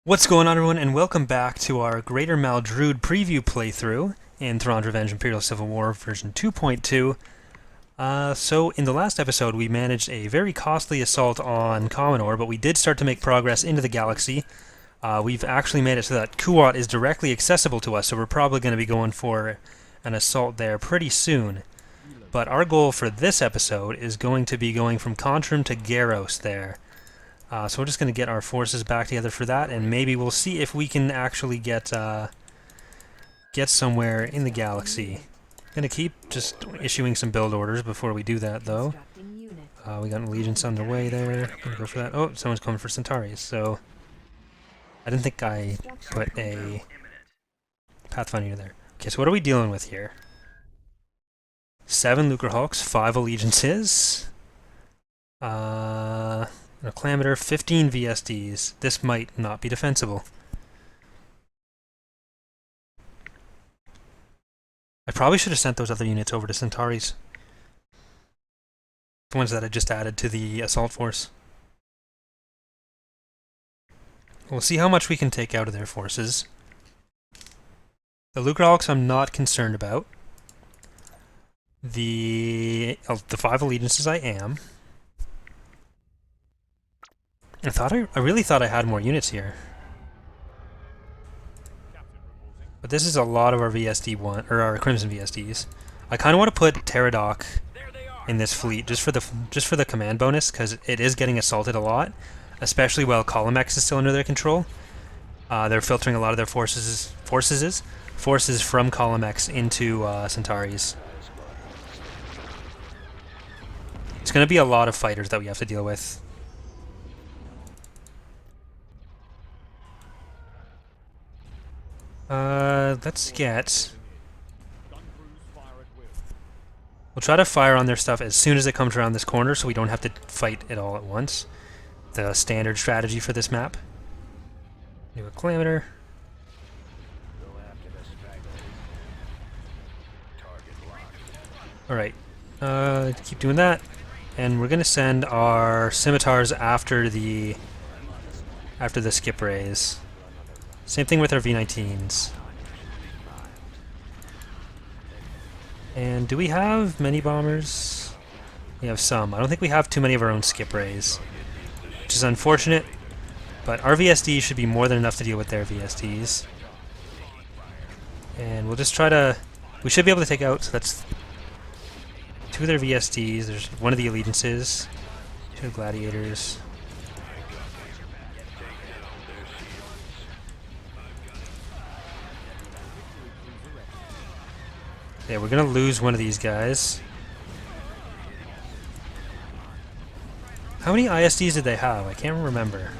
What's going on, everyone, and welcome back to our Greater Maldrood preview playthrough in Thrawn's Revenge Imperial Civil War version 2.2. So in the last episode we managed a very costly assault on Commonor, but we did start to make progress into the galaxy. We've actually made it so that Kuat is directly accessible to us, so we're probably going to be going for an assault there pretty soon. But our goal for this episode is going to be going from Contrim to Garros there. So we're just going to get our forces back together for that, and maybe we'll see if we can actually get somewhere in the galaxy. Going to keep just issuing some build orders before we do that, though. We got an allegiance on the way there. Going to go for that. Oh, someone's coming for Centuari, so I didn't think I put a Pathfinder there. Okay, so what are we dealing with here? 7 Lucrehawks, 5 allegiances. A Clamator, 15 VSDs. This might not be defensible. I probably should have sent those other units over to Centauris. The ones that I just added to the assault force. We'll see how much we can take out of their forces. The Lucrehawks I'm not concerned about. The 5 allegiances I am. I really thought I had more units here. But this is a lot of our VSD or our Crimson VSDs. I kind of want to put Pterodoc in this fleet just for the command bonus, because it is getting assaulted a lot, especially while Colomex is still under their control. They're filtering a lot of their forces from Colomex into Centauris. It's going to be a lot of fighters that we have to deal with. Let's get... We'll try to fire on their stuff as soon as it comes around this corner so we don't have to fight it all at once. The standard strategy for this map. New Acclamator. Alright, keep doing that. And we're gonna send our scimitars after the skip rays. Same thing with our V19s. And do we have many bombers? We have some. I don't think we have too many of our own skip rays, which is unfortunate, but our VSDs should be more than enough to deal with their VSDs. And we'll just try to... We should be able to take out, so that's 2 of their VSDs, there's 1 of the allegiances, 2 gladiators. Yeah, we're gonna lose one of these guys. How many ISDs did they have? I can't remember.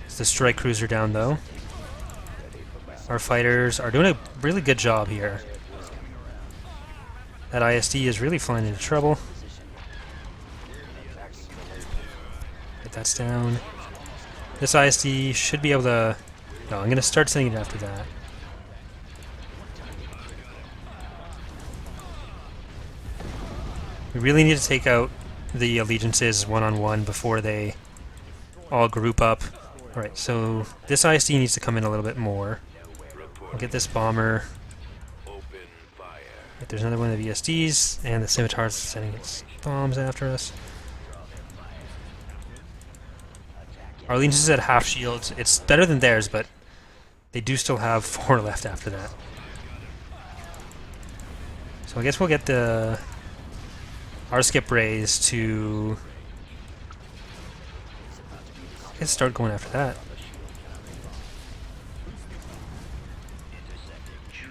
It's the strike cruiser down, though. Our fighters are doing a really good job here. That ISD is really flying into trouble. Get that's down. This ISD should be able to... No, I'm gonna start sending it after that. We really need to take out the allegiances one-on-one before they all group up. Alright, so this ISD needs to come in a little bit more. We'll get this bomber. Right, there's another one of the VSDs, and the scimitar's sending its bombs after us. Our allegiances at half shields. It's better than theirs, but they do still have 4 left after that. So I guess we'll get our skip rays to... Let's start going after that.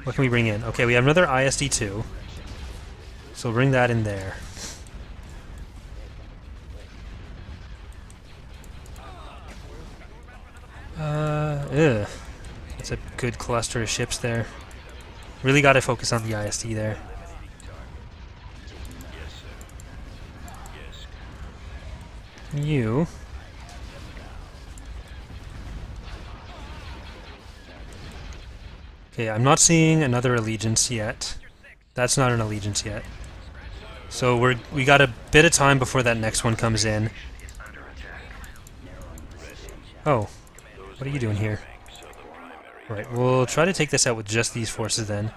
What can we bring in? Okay, we have another ISD-2. So we'll bring that in there. That's a good cluster of ships there. Really gotta focus on the ISD there. You... Okay, I'm not seeing another allegiance yet. That's not an allegiance yet. So we got a bit of time before that next one comes in. Oh, what are you doing here? Right, we'll try to take this out with just these forces then.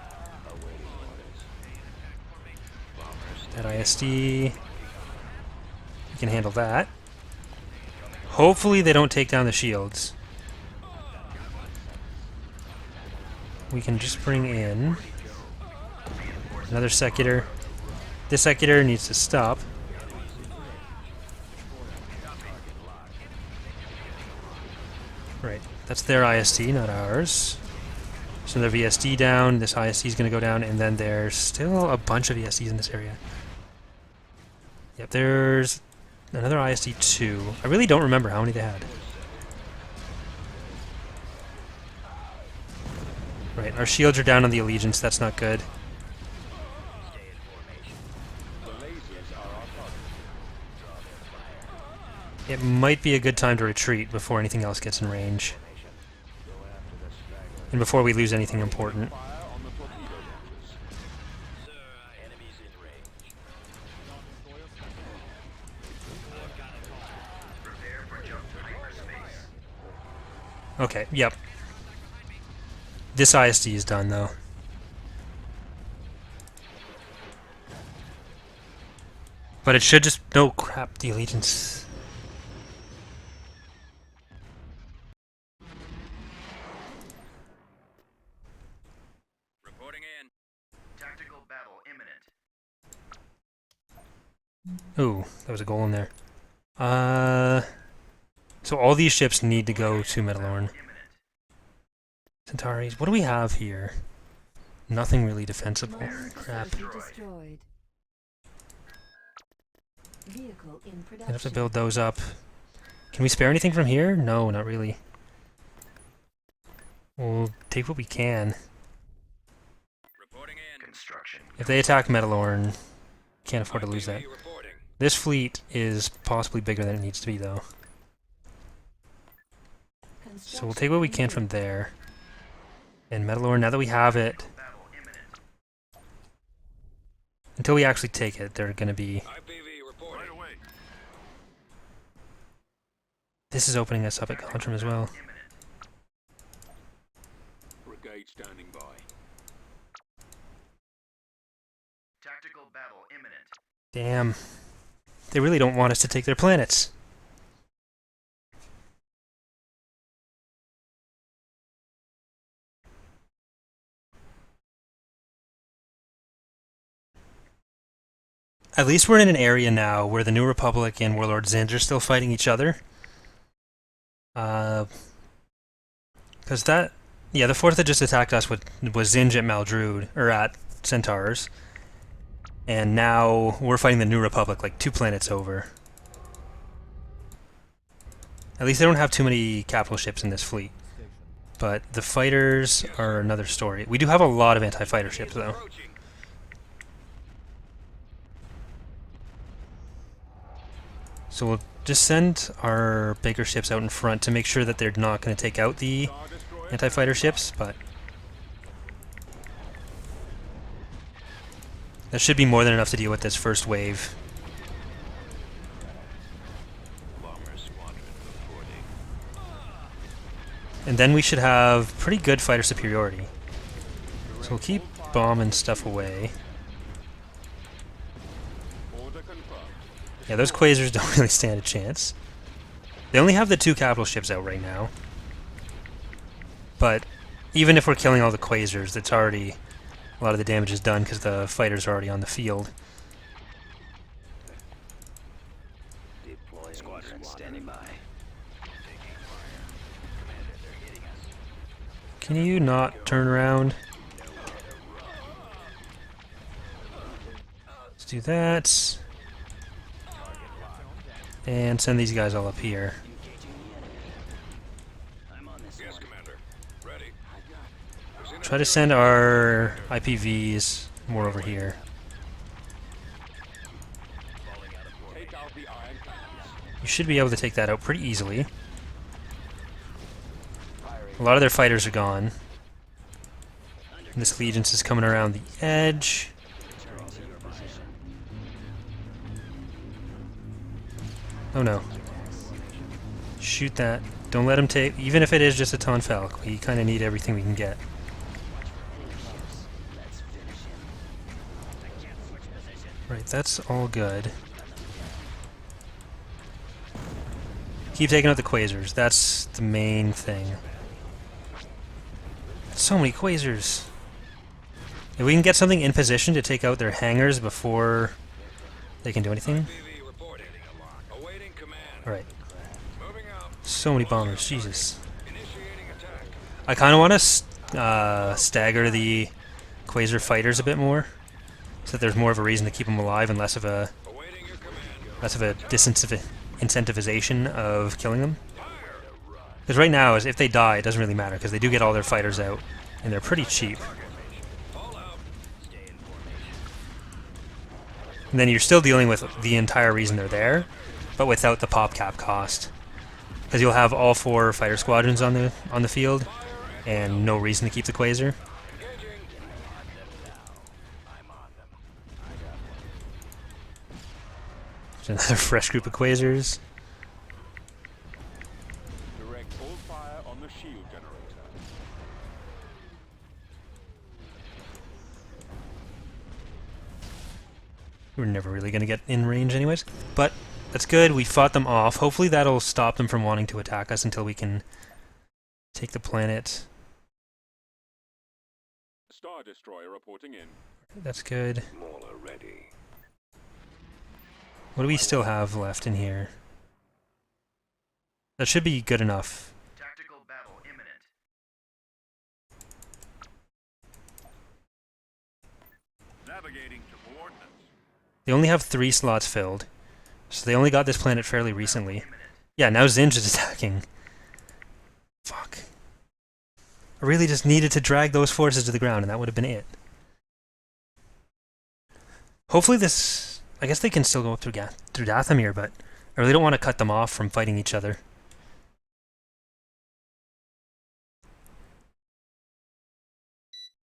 That ISD... we can handle that. Hopefully they don't take down the shields. We can just bring in another Secutor. This Secutor needs to stop. Right, that's their ISD, not ours. So their VSD down, this ISD is going to go down, and then there's still a bunch of VSDs in this area. Yep, there's another ISD 2. I really don't remember how many they had. Right, our shields are down on the Allegiance, that's not good. It might be a good time to retreat before anything else gets in range. And before we lose anything important. Okay, yep. This ISD is done, though. But it should just... no, crap, the Allegiance... Ooh, that was a goal in there. So all these ships need to go to Metalor. Centauris. What do we have here? Nothing really defensible. Crap. I have to build those up. Can we spare anything from here? No, not really. We'll take what we can. If they attack Metalor, can't afford to lose that. This fleet is possibly bigger than it needs to be, though. So we'll take what we can from there. And Metalor, now that we have it... until we actually take it, they're going to be... this is opening us up at Contrim as well. Brigade standing by. Tactical battle imminent. Damn. They really don't want us to take their planets. At least we're in an area now where the New Republic and Warlord Zsinj are still fighting each other. Because that... yeah, the force that just attacked us was Zsinj at Maldrood, or at Centaurs. And now we're fighting the New Republic, like 2 planets over. At least they don't have too many capital ships in this fleet. But the fighters are another story. We do have a lot of anti-fighter ships, though. So we'll just send our bigger ships out in front to make sure that they're not going to take out the anti-fighter ships, but... that should be more than enough to deal with this first wave. And then we should have pretty good fighter superiority. So we'll keep bombing stuff away. Yeah, those quasars don't really stand a chance. They only have the 2 capital ships out right now. But even if we're killing all the quasars, it's already... a lot of the damage is done because the fighters are already on the field. Squadron standing by. Can you not turn around? Let's do that. And send these guys all up here. Yes, Commander. Ready. Try to send our IPVs more over here. You should be able to take that out pretty easily. A lot of their fighters are gone. And this Allegiance is coming around the edge. Oh no. Shoot that. Don't let him take... Even if it is just a Tonfalk, we kind of need everything we can get. Right, that's all good. Keep taking out the Quasars. That's the main thing. So many Quasars. If we can get something in position to take out their hangars before they can do anything. Alright. So many bombers, Jesus. I kind of want to stagger the Quasar fighters a bit more, so that there's more of a reason to keep them alive and less of a disincentivization of killing them. Because right now, if they die, it doesn't really matter, because they do get all their fighters out, and they're pretty cheap. And then you're still dealing with the entire reason they're there, but without the pop cap cost. Because you'll have all 4 fighter squadrons on the field, and no reason to keep the Quasar. There's another fresh group of Quasars. Direct all fire on the shield generator. We're never really going to get in range anyways. But that's good. We fought them off. Hopefully that'll stop them from wanting to attack us until we can take the planet. Star Destroyer reporting in. That's good. Mauler ready. What do we still have left in here? That should be good enough. Tactical battle imminent. Navigating to coordinates. They only have 3 slots filled, so they only got this planet fairly recently. Yeah, now Zsinj is attacking. Fuck. I really just needed to drag those forces to the ground, and that would have been it. Hopefully this... I guess they can still go up through Dathomir, but I really don't want to cut them off from fighting each other.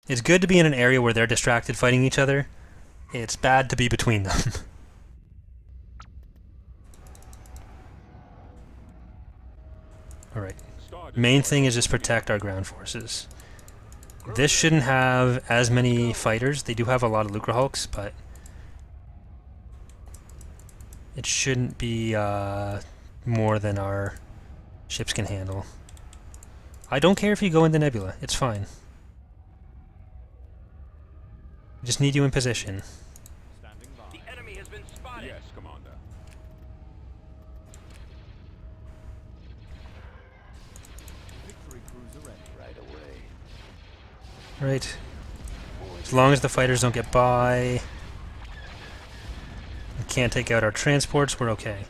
It's good to be in an area where they're distracted fighting each other. It's bad to be between them. Alright. Main thing is just protect our ground forces. This shouldn't have as many fighters. They do have a lot of Lucre Hulks, but it shouldn't be more than our ships can handle. I don't care if you go into Nebula. It's fine. I just need you in position. The enemy has been spotted. Yes, Commander. Victory cruiser ready. Right away. Right. As long as the fighters don't get by, we can't take out our transports, we're okay.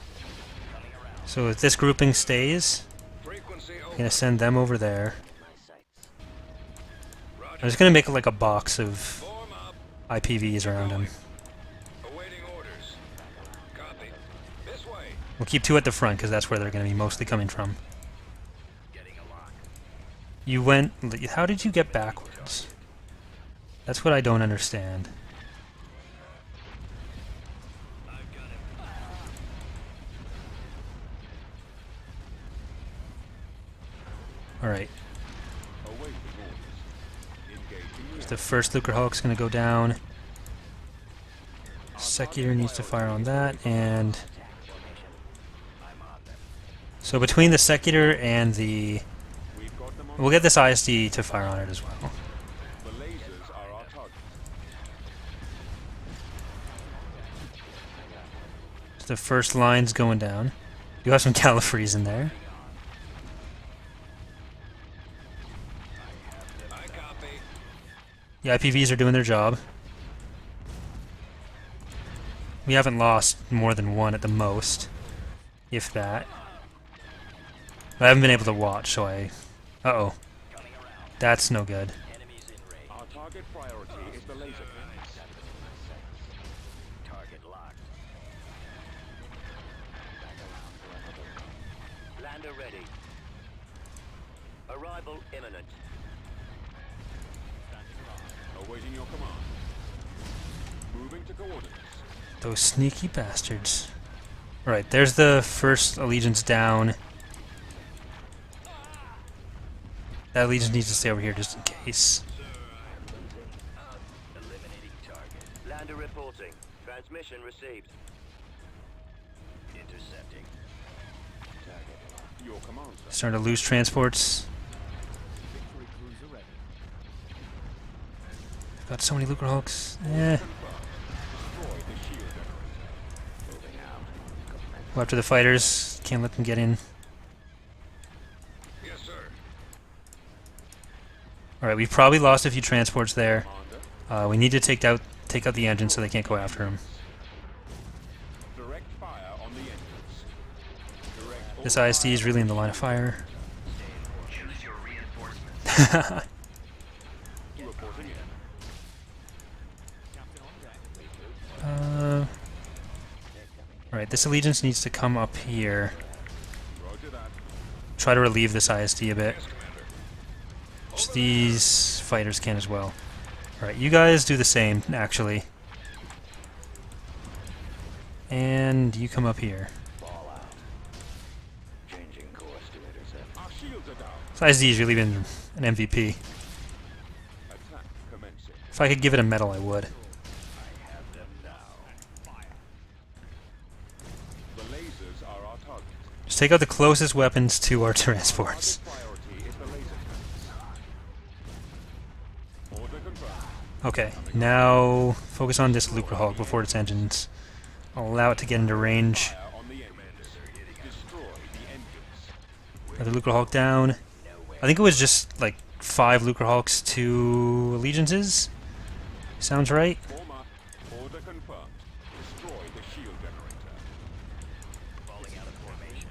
So if this grouping stays, I'm gonna send them over there. I'm just gonna make like a box of IPVs around them. Awaiting orders. Copy. This way. We'll keep 2 at the front because that's where they're gonna be mostly coming from. Getting a lock. You went... How did you get backwards? That's what I don't understand. I've got him. Alright. Awaiting orders. Engaging The first Lucre Hulk's gonna go down. Secutor needs to fire on that, and... So between the Secutor and the... We've got them on. We'll get this ISD to fire on it as well. The lasers are our target. So the first line's going down. You have some Gallifreys in there. I copy. The IPVs are doing their job. We haven't lost more than 1 at the most, if that. I haven't been able to watch, so I... Uh-oh. That's no good. Enemies in range. Our target priority is the laser pin. Target locked. Lander ready. Arrival imminent. Awaiting your command. Moving to coordinates. Those sneaky bastards. Alright, there's the first Allegiance down. That Legion needs to stay over here just in case. Eliminating target. Lander reporting. Transmission received. Intercepting. Your command, sir. Starting to lose transports. Victory cruiser ready. Got so many Lucre Hulks. Eh. Destroy the shield generator. Moving out. Go after the fighters. Can't let them get in. Yes, sir. Alright, we've probably lost a few transports there. Commander. We need to take out the engine so they can't go after him. Direct fire on the engines. Direct This all ISD is really in the line of fire. Choose your reinforcements. reporting in. Captain on deck. Alright, this allegiance needs to come up here. Roger that. Try to relieve this ISD a bit. Yes, Commander. Just these fighters can as well. Alright, you guys do the same, actually. And you come up here. Fall out. Changing course to intercept. Our shields are down. This ISD has really been an MVP. Attack commencing. If I could give it a medal, I would. I have them now. The lasers are our target. Just take out the closest weapons to our transports. Our priority is the laser cannons. Order confirmed. Okay, now focus on this Lucre Hulk before its engines. I'll allow it to get into range. Fire on the engines. Destroy the engines. Another Lucre Hulk down. I think it was just like 5 Lucre Hulks, 2 allegiances. Sounds right. Form up. Order confirmed. Destroy the shield generator. Falling out of formation.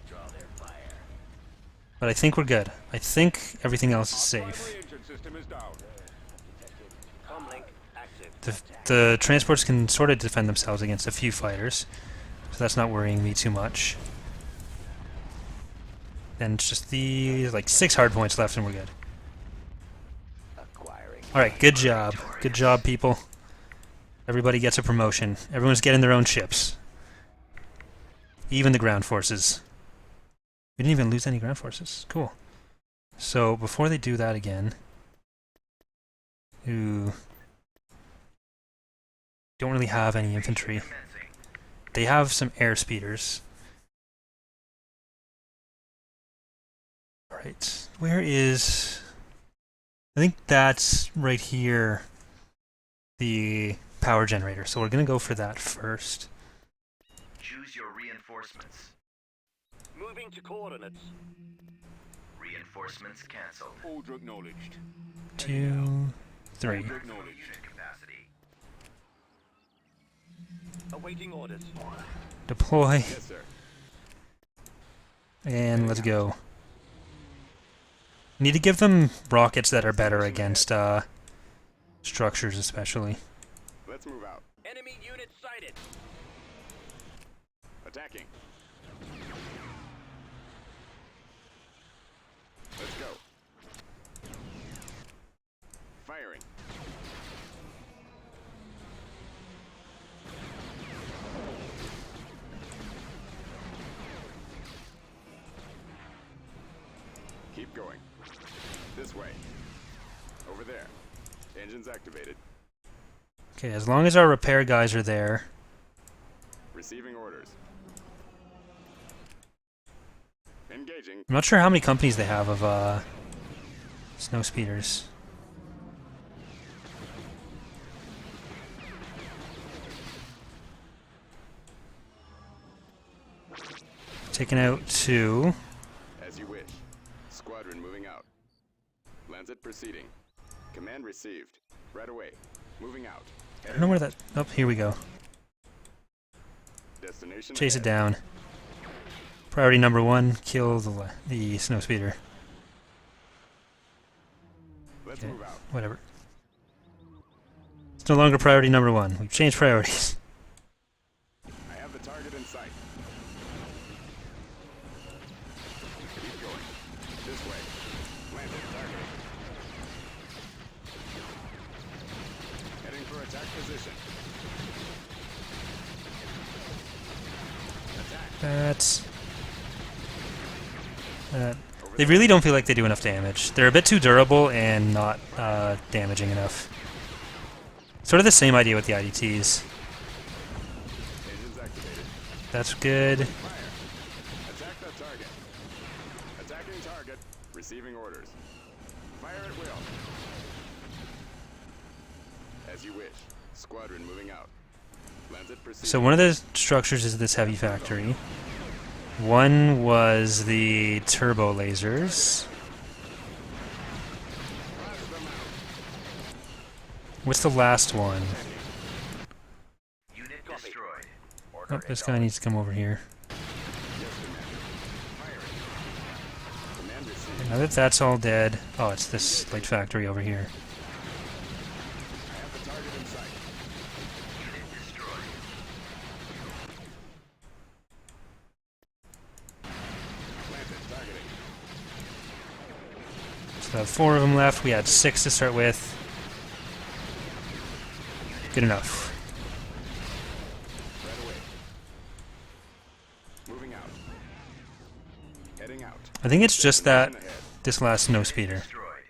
Draw their fire. But I think we're good. I think everything else is safe. Primary engine system is down. Comlink active. The transports can sort of defend themselves against a few fighters, so that's not worrying me too much. Then it's just the like 6 hard points left and we're good. Acquiring. Alright, good job. Good job, people. Everybody gets a promotion. Everyone's getting their own ships. Even the ground forces. We didn't even lose any ground forces. Cool. So, before they do that again... Ooh... Don't really have any infantry. They have some air speeders. Alright, where is... I think that's right here, the power generator, so we're gonna go for that first. Choose your reinforcements. Moving to coordinates. Reinforcements canceled. Order acknowledged. 2, 3. Order acknowledged. Unit capacity. Awaiting orders. Deploy, Yes, sir. and let's go. Need to give them rockets that are better against structures, especially. Let's move out. Enemy unit sighted. Attacking. Let's go. Firing. Keep going. This way. Over there. Engines activated. Okay, as long as our repair guys are there. Receiving orders. Engaging. I'm not sure how many companies they have of snow speeders. Taking out 2. As you wish. Squadron moving out. Lancet proceeding. Command received. Right away. Moving out. I don't know where that... Oh, here we go. Destination Chase it ahead. down. Priority number 1, kill the snow speeder. Let's Okay, move out. whatever. It's no longer priority number 1. We've changed priorities. I have the target in sight. Keep going. This way. Landed target. Heading for attack position. Attack. That's... They really don't feel like they do enough damage. They're a bit too durable and not damaging enough. Sort of the same idea with the IDTs. Engines activated. That's good. Attack that target. Attacking target. Receiving orders. Fire at will. As you wish. Squadron moving out. Lancet proceeding. So one of the structures is this heavy factory. One was the turbo lasers. What's the last one? Unit destroyed. Oh, this guy needs to come over here. Command received. Now that that's all dead... Oh, it's this light factory over here. I have the target in sight. Unit destroyed. Lancet targeting. So we have 4 of them left. We had 6 to start with. Good enough. Right away. Moving out. Heading out. I think it's just that Ahead. this last snow speeder. Destroyed.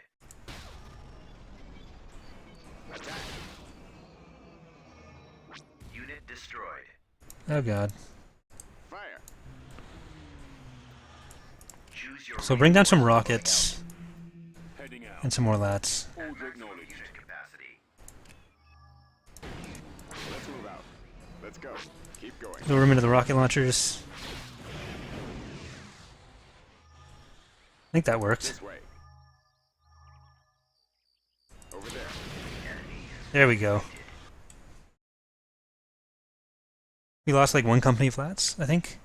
Attack. Unit destroyed. Oh god. Fire. Choose your So bring down some rockets Heading out. and some more lats. maximum unit capacity. Let's move out. Let's go. Keep going. Lure them into the rocket launchers. I think that worked. This way. Over there. There we go. We lost like 1 company flats, I think.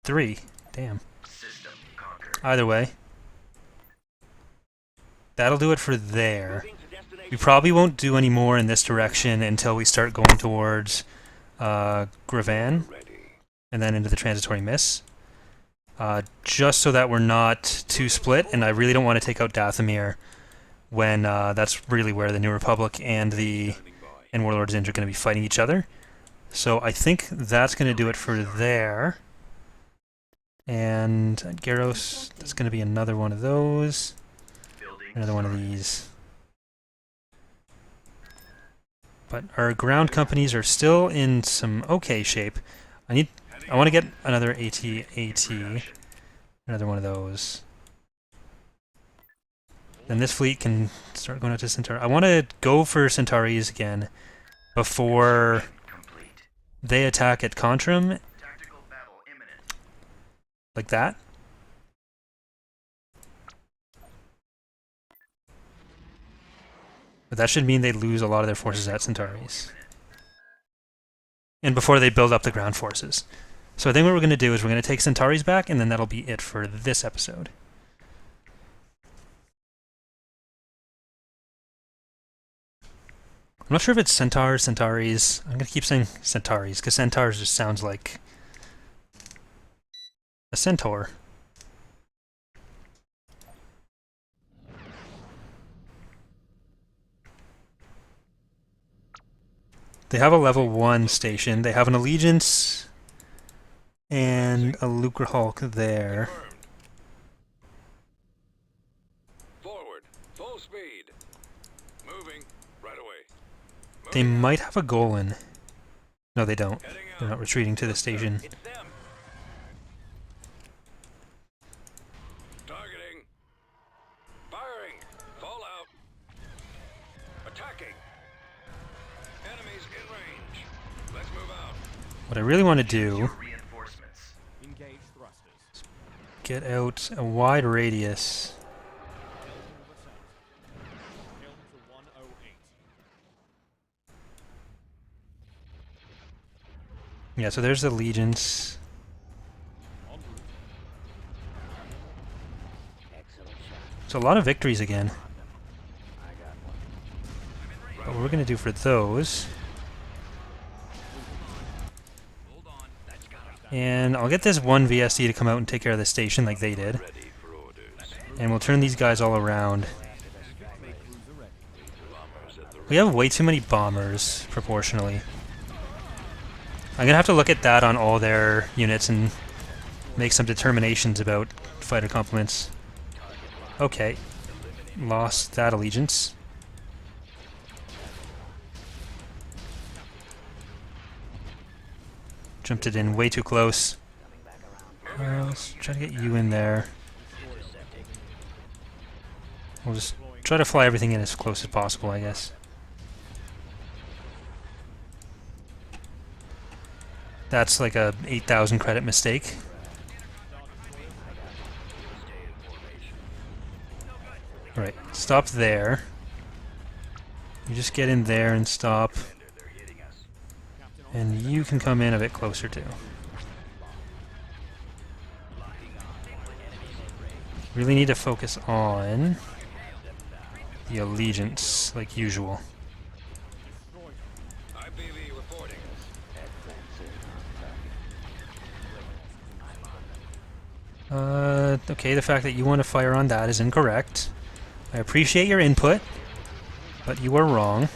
3. Damn. System conquered. Either way. That'll do it for there. We probably won't do any more in this direction until we start going towards Gravan and then into the transitory miss. Just so that we're not too split, and I really don't want to take out Dathomir when that's really where the New Republic and Warlord Zsinj are going to be fighting each other. So I think that's going to do it for there. And at Garros, that's going to be another one of those. Building Another one of started. these. But our ground companies are still in some okay shape. I want to get another AT-AT. Another one of those. Then this fleet can start going out to Centuari. I want to go for Centauris again before Complete. they attack at Contrum, Tactical battle imminent. like that. But that should mean they lose a lot of their forces at Centauris. And before they build up the ground forces. So I think what we're going to do is we're going to take Centauris back, and then that'll be it for this episode. I'm not sure if it's Centaurs, Centauris. I'm going to keep saying Centauris, because Centaurs just sounds like a centaur. They have a level 1 station. They have an Allegiance and a Lucre Hulk there. Forward. Full speed. Moving. Right away. They might have a Golan. No, they don't. Heading out. They're not retreating to the station. It's them. Targeting. Firing. Fallout. Attacking. Enemies in range. Let's move out. What I really want to do, Your reinforcements. Engage thrusters. get out a wide radius. Hill to 108. Yeah, so there's the Allegiance. En route. So a lot of victories again. But what we're going to do for those... Hold on. That's got it. And I'll get this one VSD to come out and take care of the station like they did. Ready for orders. And we'll turn these guys all around. Make cruiser ready. Bombers at the We have way too many bombers, proportionally. I'm going to have to look at that on all their units and make some determinations about fighter complements. Okay. Lost that allegiance. Jumped it in way too close. Let's try to get you in there. We'll just try to fly everything in as close as possible, I guess. That's like a 8,000 credit mistake. Right, stop there. You just get in there and stop. And you can come in a bit closer too. Really need to focus on the allegiance, like usual. Okay, the fact that you want to fire on that is incorrect. I appreciate your input, but you are wrong.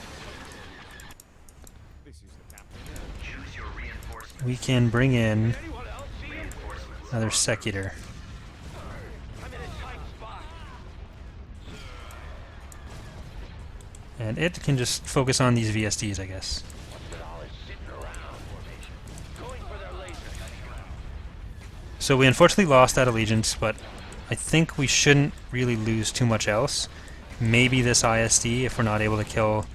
Choose your reinforcements. We can bring in Reinforcements. another Secutor. And it can just focus on these VSDs, I guess. So we unfortunately lost that allegiance, but I think we shouldn't really lose too much else. Maybe this ISD if we're not able to kill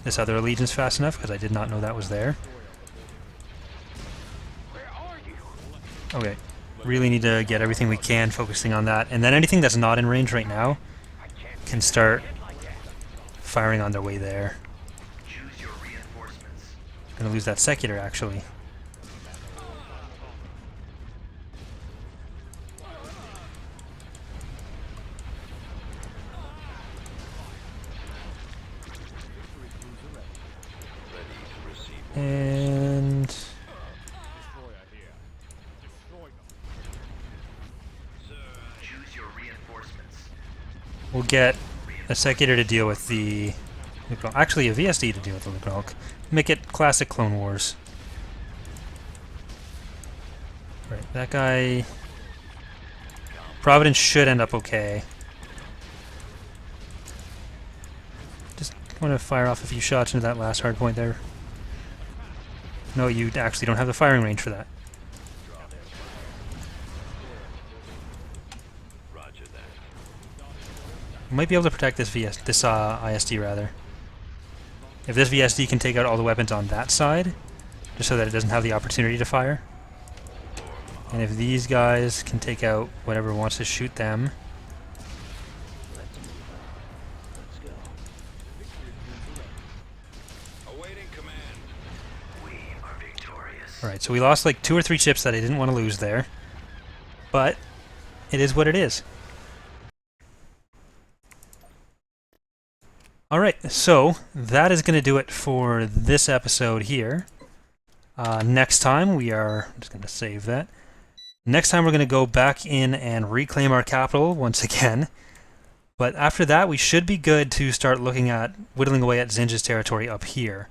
this other allegiance fast enough, because I did not know that was there. Okay, really need to get everything we can focusing on that, and then anything that's not in range right now can start firing on their way there. Choose your reinforcements. Gonna lose that Secutor actually. And Destroyer here. Destroy them. Choose your reinforcements. we'll get a Secutor to deal with the actually a VSD to deal with the Lugralk. Make it classic Clone Wars. Right, that guy... Providence should end up okay. Just want to fire off a few shots into that last hard point there. No, you actually don't have the firing range for that. You might be able to protect this ISD rather. If this VSD can take out all the weapons on that side, just so that it doesn't have the opportunity to fire. And if these guys can take out whatever wants to shoot them. We are victorious. Alright, so we lost like 2 or 3 ships that I didn't want to lose there. But it is what it is. Alright, so that is going to do it for this episode here. Next time I'm just going to save that. Next time we're going to go back in and reclaim our capital once again. But after that we should be good to start looking at whittling away at Zsinj's territory up here.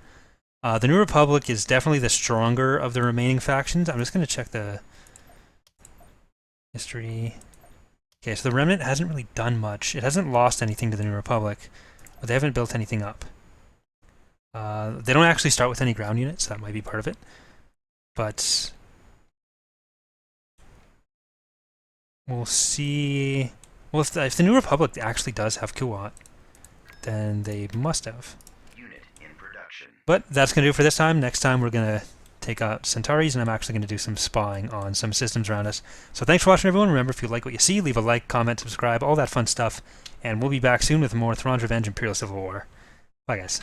The New Republic is definitely the stronger of the remaining factions. I'm just going to check the history. Okay, so the Remnant hasn't really done much. It hasn't lost anything to the New Republic. But they haven't built anything up. They don't actually start with any ground units, that might be part of it. But we'll see. Well, if the New Republic actually does have Kuat, then they must have. Unit in production. But that's going to do it for this time. Next time we're going to take out Centauris, and I'm actually going to do some spying on some systems around us. So thanks for watching, everyone. Remember, if you like what you see, leave a like, comment, subscribe, all that fun stuff. And we'll be back soon with more Thrawn's Revenge Imperial Civil War. Bye, guys.